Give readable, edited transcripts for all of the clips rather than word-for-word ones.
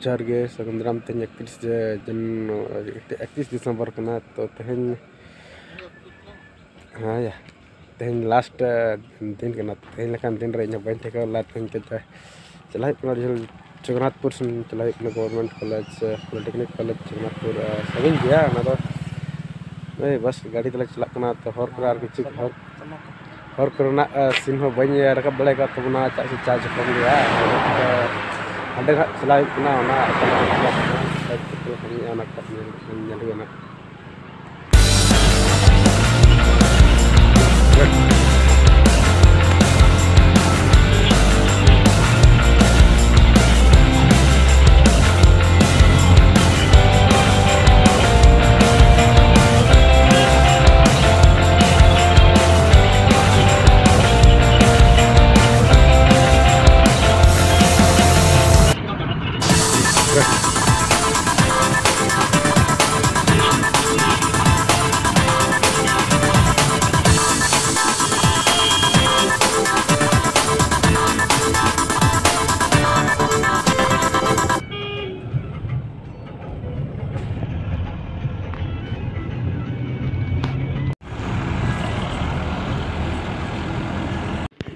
चार गे सगंद्राम तेन 31 दिसंबर कना तो तेहन हाँ या तेहन लास्ट दिन कना तेहन लेकान दिन रे इन बन थे ला तेहन के चला जगन्नाथपुर चला government college polytechnic college Jagannathpur सगिन गया ना तो बस गाड़ी तले चला कना तो हर पर किछु हर करना सीन हो बन रकब बड़ेगा तो ना चार्ज कम गया अंडे चला ना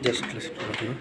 just listen to it.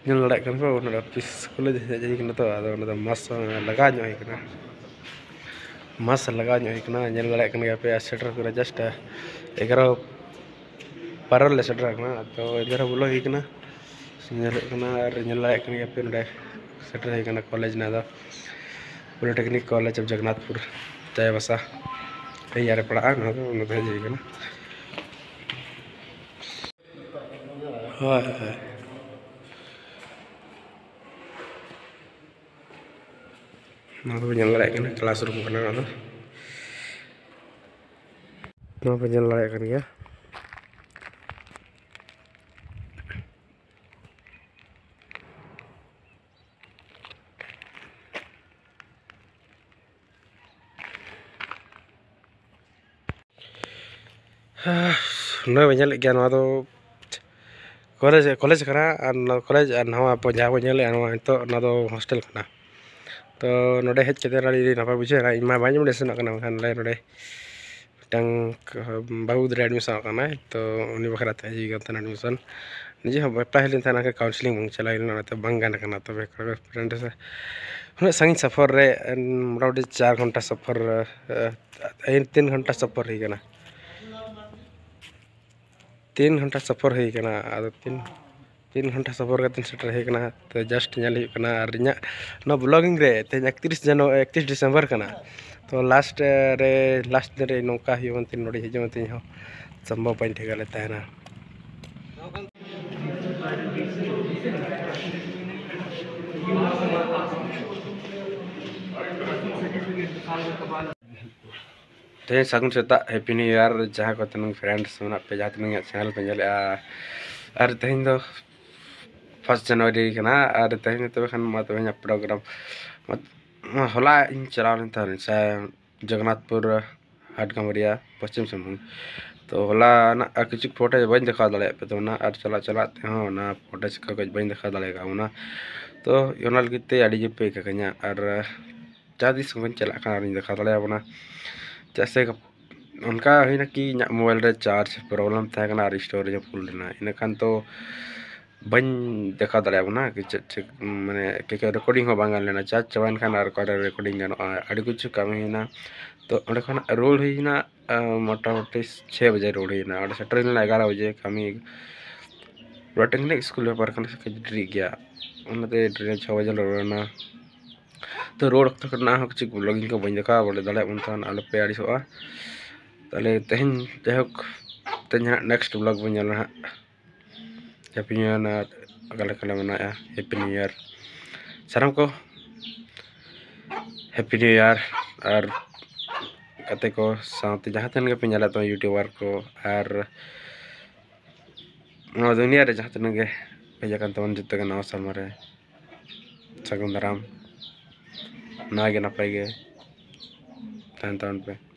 Nyel lek kan ko na pis kole jadi kena to ado na mas laga nyo ikna mas laga nyo ikna nyel lek kan pe setter kura just 11 paral le setter na to 11 bulo ikna nyel kana ar nyel lek kan pe nde setter ikna college na da polytechnic college of Jagannathpur Jayabasa ei yare pada na to na jadi kana ha nah penyelesaian kan classroom kan ada nah penyelesaian kan ya nah penyelesaian itu college karena college nama penyelesaian itu nado hostel karena तो नोडे hedge केते rally नापा बुझे रा इमा बानी मुडे सना कना खान ले नोडे टंग बहुत रे एडमिशन कना तो उनी बखरा ते जी गतन एडमिशन निजे हम पहले थाना के काउंसलिंग मंग चला इना तो बंगान कना तो बेकर फ्रेंड से उन संग सफर रे मोटामोटी 4 घंटा सफर 3 घंटा सफर ही कना 3 घंटा सफर ही कना आदो 3 घंटा सफर का सेटर है कना तो जस्ट नल कना और ना ब्लॉगिंग रे ते 31 दिसंबर कना तो लास्ट रे नौका हुन तीन नोडी हिजो तीन हो संभव पइन ठेगाले तहना ते सगुन सेता हैप्पी न्यू ईयर जहां को तन फ्रेंड्स मना पे जात नंग चैनल पे जले और तेहिं दो 1 जनवरी कना और तेहिं तो खान मा तो प्रोग्राम होला इन चलावन था जगन्नाथपुर हाटकमरिया पश्चिम सिंहभूम तो होला ना किछु फोटो बन दिखा दले पे तो ना और चला चला ते हो ना फोटो का कुछ बन दिखा दले का ना तो योनल किते अड़ी पे कन्या और जादी संगन चला का दिखा दले ना जैसे उनका है ना कि मोबाइल रे चार्ज प्रॉब्लम था कना और स्टोरेज फुल लेना इन खान तो बन देखा दाड़ा बना कि चेक माने के रिकॉर्डिंग हो बांगल लेना चार्ज चबान खान और रिकॉर्डिंग गानो अड़ी कुछ कमी ना तो अंडे खान रोड हुईना मोटामुटी 6 बजे रोड हुईना और सेटर 11 बजे कमी टेक्निक स्कूल पेपर खान से ड्री गया उनते ड्री 6 बजे रोडना तो रोड तक ना हो कुछ ब्लॉगिंग को बन देखा बोले दाड़ा उनतान आलो पे आड़ी सोआ ताले तेहन जहक तेहन नेक्स्ट ब्लॉग बन जाला हैप्पी न्यू ईयर अगला मनाया हैप्पी न्यू ईयर साराम को हैप्पी न्यू ईयर और कते को साथ जहाँ तन पे ñala तो यूट्यूबर को और दुनिया रे जहाँ तन भेजा kan तवन जते के नवा साल मारे सगुन दाराम ना गे नपाय गे तहन पे